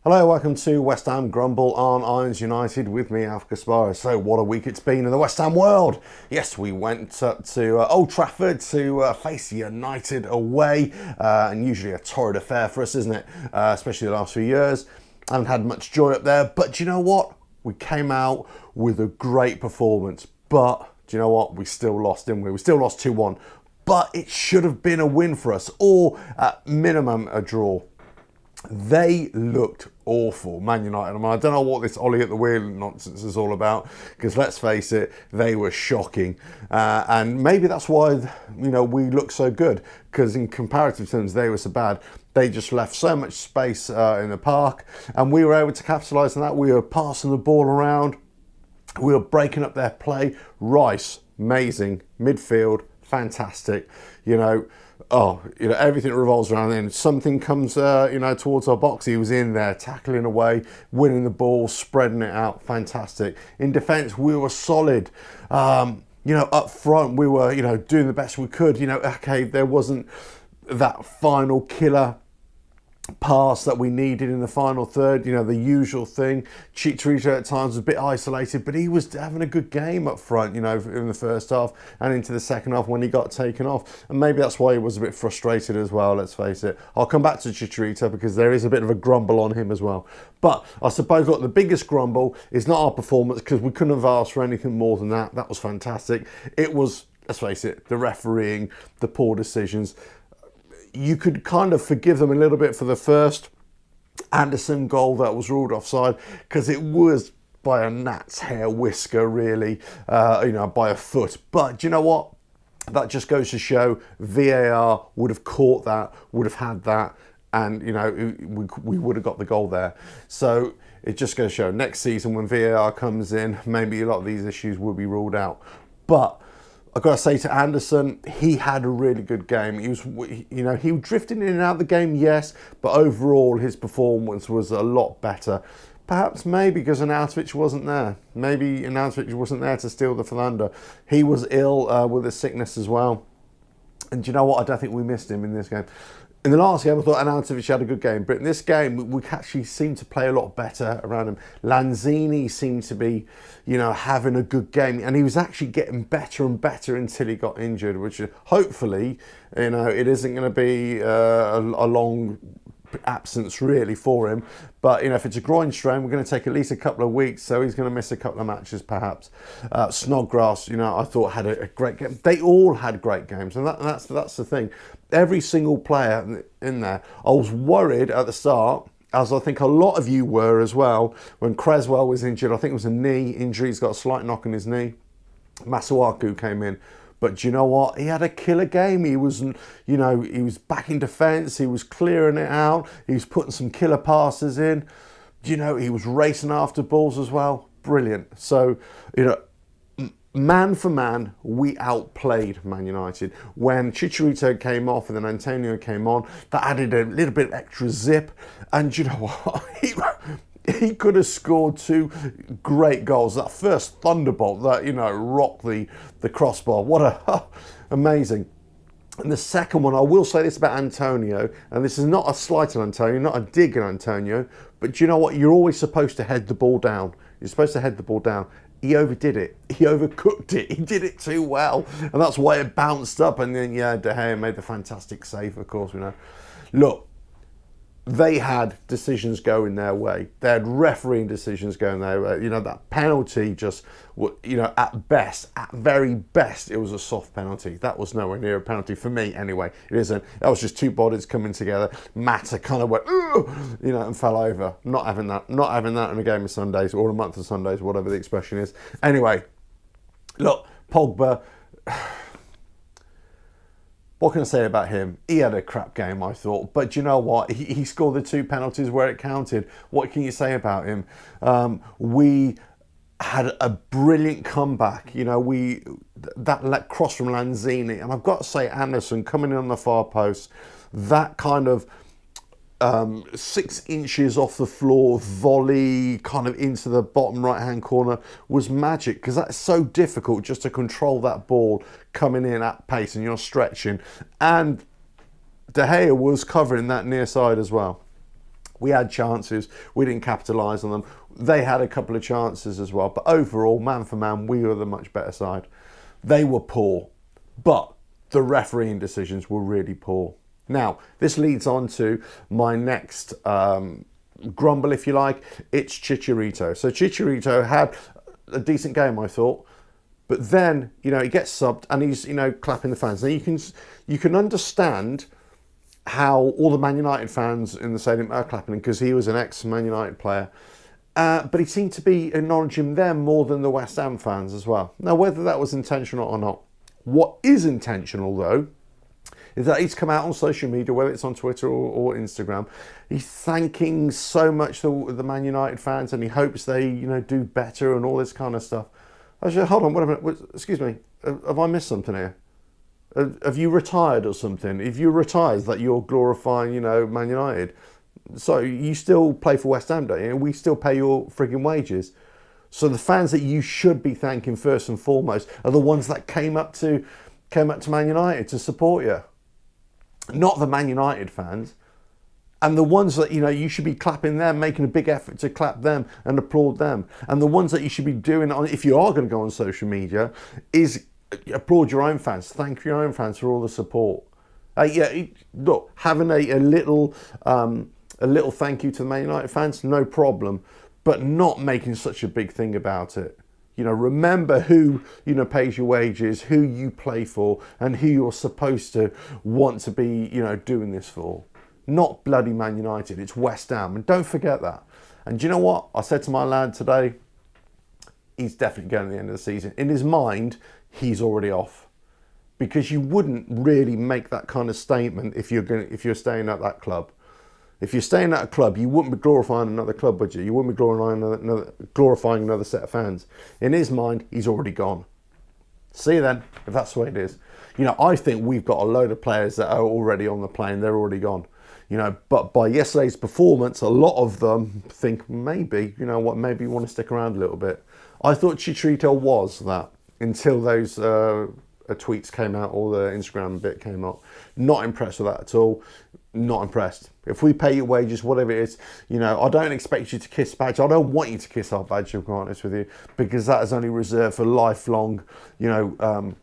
Hello, welcome to West Ham Grumble on Irons United with me, Alf Gaspar. So what a week it's been in the West Ham world. Yes, we went up to Old Trafford to face United away, and usually a torrid affair for us, isn't it? Especially the last few years. I haven't had much joy up there, but do you know what? We came out with a great performance, but do you know what? We still lost, didn't we? We still lost 2-1, but it should have been a win for us, or at minimum a draw. They looked awful, Man United. I mean, I don't know what this Ollie at the wheel nonsense is all about, because let's face it, they were shocking. And maybe that's why, we look so good, because in comparative terms, they were so bad. They just left so much space in the park, and we were able to capitalise on that. We were passing the ball around. We were breaking up their play. Rice, amazing. Midfield, fantastic. Everything revolves around him. Something comes, towards our box. He was in there, tackling away, winning the ball, spreading it out. Fantastic. In defence, we were solid. Up front, we were, doing the best we could. Okay, there wasn't that final killer pass that we needed in the final third, the usual thing. Chicharito at times was a bit isolated, but he was having a good game up front, in the first half and into the second half when he got taken off. And maybe that's why he was a bit frustrated as well, let's face it. I'll come back to Chicharito because there is a bit of a grumble on him as well. But I suppose, look, the biggest grumble is not our performance, because we couldn't have asked for anything more than that. That was fantastic. It was, let's face it, the refereeing, the poor decisions. You could kind of forgive them a little bit for the first Anderson goal that was ruled offside, because it was by a gnat's hair whisker, really, by a foot. But do you know what? That just goes to show VAR would have caught that, would have had that, and, we would have got the goal there. So it just goes to show next season when VAR comes in, maybe a lot of these issues will be ruled out. But I've got to say to Anderson, he had a really good game. He was, he was drifting in and out of the game, yes, but overall his performance was a lot better. Perhaps maybe because Arnautovic wasn't there. Maybe Arnautovic wasn't there to steal the thunder. He was ill with a sickness as well. And do you know what? I don't think we missed him in this game. In the last game, I thought Arnautovic had a good game, but in this game, we actually seemed to play a lot better around him. Lanzini seemed to be, having a good game, and he was actually getting better and better until he got injured, which hopefully, it isn't going to be a long absence really for him. But if it's a groin strain, we're going to take at least a couple of weeks, so he's going to miss a couple of matches perhaps. Snodgrass, I thought had a great game. They all had great games, and that's the thing. Every single player in there. I was worried at the start, as I think a lot of you were as well, when Creswell was injured. I think it was a knee injury. He's got a slight knock on his knee. Masuaku came in. But do you know what? He had a killer game. He was, he was back in defence. He was clearing it out. He was putting some killer passes in. He was racing after balls as well. Brilliant. So, man for man, we outplayed Man United. When Chicharito came off and then Antonio came on, that added a little bit of extra zip. And do you know what? He could have scored two great goals. That first thunderbolt that, rocked the crossbar. What a amazing. And the second one, I will say this about Antonio, and this is not a slight on Antonio, not a dig on Antonio, but do you know what? You're always supposed to head the ball down. You're supposed to head the ball down. He overdid it. He overcooked it. He did it too well. And that's why it bounced up. And then, De Gea made the fantastic save, of course, Look, they had decisions going their way. They had refereeing decisions going their way. That penalty just, at very best, it was a soft penalty. That was nowhere near a penalty for me anyway. It isn't. That was just two bodies coming together. Mata kind of went, and fell over. Not having that. Not having that in a game of Sundays or a month of Sundays, whatever the expression is. Anyway, look, Pogba. What can I say about him? He had a crap game, I thought. But you know what? He scored the two penalties where it counted. What can you say about him? We had a brilliant comeback. That cross from Lanzini. And I've got to say, Anderson coming in on the far post, that kind of 6 inches off the floor volley kind of into the bottom right hand corner was magic, because that's so difficult just to control that ball coming in at pace and you're stretching. And De Gea was covering that near side as well. We had chances, we didn't capitalise on them. They had a couple of chances as well, but overall, man for man, we were the much better side. They were poor, but the refereeing decisions were really poor. Now, this leads on to my next grumble, if you like. It's Chicharito. So Chicharito had a decent game, I thought, but then, you know, he gets subbed and he's, you know, clapping the fans. Now, you can understand how all the Man United fans in the stadium are clapping him because he was an ex-Man United player. But he seemed to be acknowledging them more than the West Ham fans as well. Now, whether that was intentional or not, what is intentional, though, is that he's come out on social media, whether it's on Twitter or Instagram, he's thanking so much the Man United fans and he hopes they, you know, do better and all this kind of stuff. I said, hold on, wait a minute, excuse me, have I missed something here? Have you retired or something? If you retired, that you're glorifying, you know, Man United. So you still play for West Ham, don't you? And we still pay your frigging wages. So the fans that you should be thanking first and foremost are the ones that came up to Man United to support you. Not the Man United fans. And the ones that, you know, you should be clapping them, making a big effort to clap them and applaud them. And the ones that you should be doing, if you are going to go on social media, is applaud your own fans. Thank your own fans for all the support. Look, having a little thank you to the Man United fans, no problem. But not making such a big thing about it. You know, remember who, you know, pays your wages, who you play for, and who you're supposed to want to be, you know, doing this for. Not bloody Man United, it's West Ham. And don't forget that. And do you know what? I said to my lad today, he's definitely going to the end of the season. In his mind, he's already off. Because you wouldn't really make that kind of statement if you're staying at that club. If you're staying at a club, you wouldn't be glorifying another club, would you? You wouldn't be glorifying another set of fans. In his mind, he's already gone. See you then, if that's the way it is. You know, I think we've got a load of players that are already on the plane. They're already gone. You know, but by yesterday's performance, a lot of them think maybe, you know what, maybe you want to stick around a little bit. I thought Chicharito was that until those tweets came out or the Instagram bit came out. Not impressed with that at all. Not impressed. If we pay your wages, whatever it is, you know, I don't expect you to kiss badge. I don't want you to kiss our badge, to be honest with you, because that is only reserved for lifelong, you know,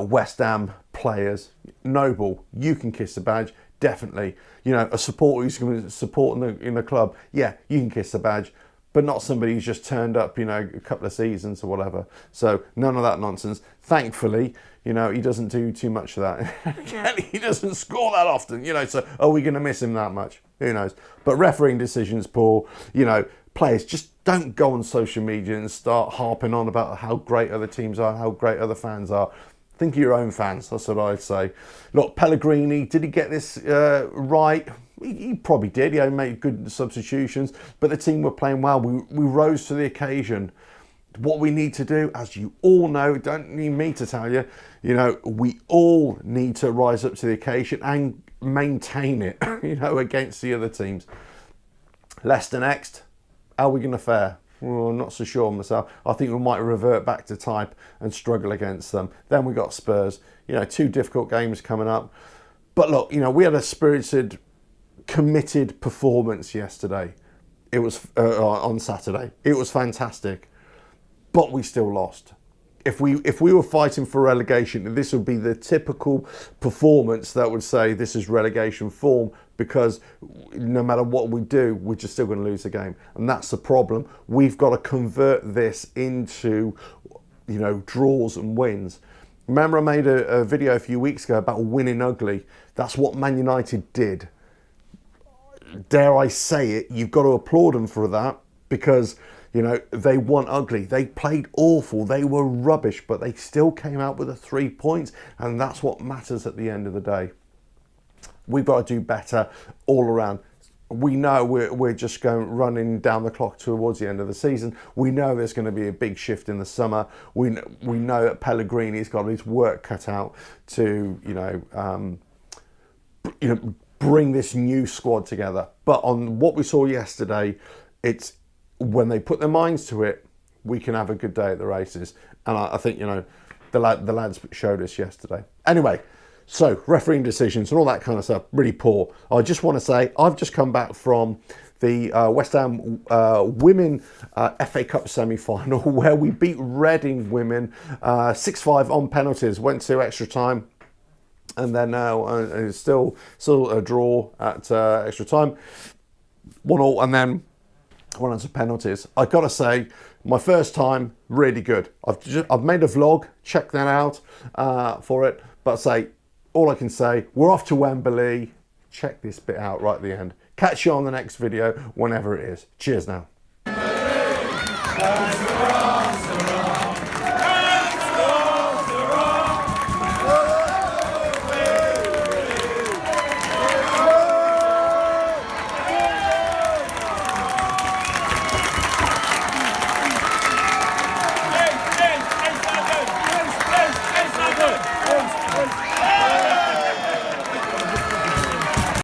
West Ham players. Noble, you can kiss the badge, definitely. You know, a supporter who's going to support in the club, yeah, you can kiss the badge, but not somebody who's just turned up, you know, a couple of seasons or whatever. So none of that nonsense. Thankfully, you know, he doesn't do too much of that. He doesn't score that often, you know, so are we going to miss him that much? Who knows? But refereeing decisions, poor, you know, players, just don't go on social media and start harping on about how great other teams are, how great other fans are. Think of your own fans, that's what I'd say. Look, Pellegrini, did he get this right? He probably did. He made good substitutions, but the team were playing well. We rose to the occasion. What we need to do, as you all know, don't need me to tell you, you know, we all need to rise up to the occasion and maintain it, you know, against the other teams. Leicester next. How are we going to fare? Well, I'm not so sure myself. I think we might revert back to type and struggle against them. Then we got Spurs. You know, 2 difficult games coming up. But look, you know, we had a spirited, committed performance yesterday. It was on Saturday. It was fantastic. But we still lost. If we were fighting for relegation, this would be the typical performance that would say this is relegation form, because no matter what we do, we're just still going to lose the game. And that's the problem. We've got to convert this into, you know, draws and wins. Remember I made a video a few weeks ago about winning ugly. That's what Man United did. Dare I say it, you've got to applaud them for that, because you know, they won ugly. They played awful. They were rubbish, but they still came out with the 3 points, and that's what matters at the end of the day. We've got to do better all around. We know we're just running down the clock towards the end of the season. We know there's going to be a big shift in the summer. We know that Pellegrini's got his work cut out to, you know, bring this new squad together. But on what we saw yesterday, it's when they put their minds to it, we can have a good day at the races. And I think, you know, the lads showed us yesterday. Anyway, So refereeing decisions and all that kind of stuff, really poor. I just want to say I've just come back from the West Ham women FA Cup semi-final where we beat Reading women 6-5 on penalties, went to extra time, and then it's still a draw at extra time, 1-1, and then went on to penalties. I gotta say, my first time, really good. I've made a vlog, check that out for it. But all I can say, we're off to Wembley. Check this bit out right at the end. Catch you on the next video, whenever it is. Cheers now.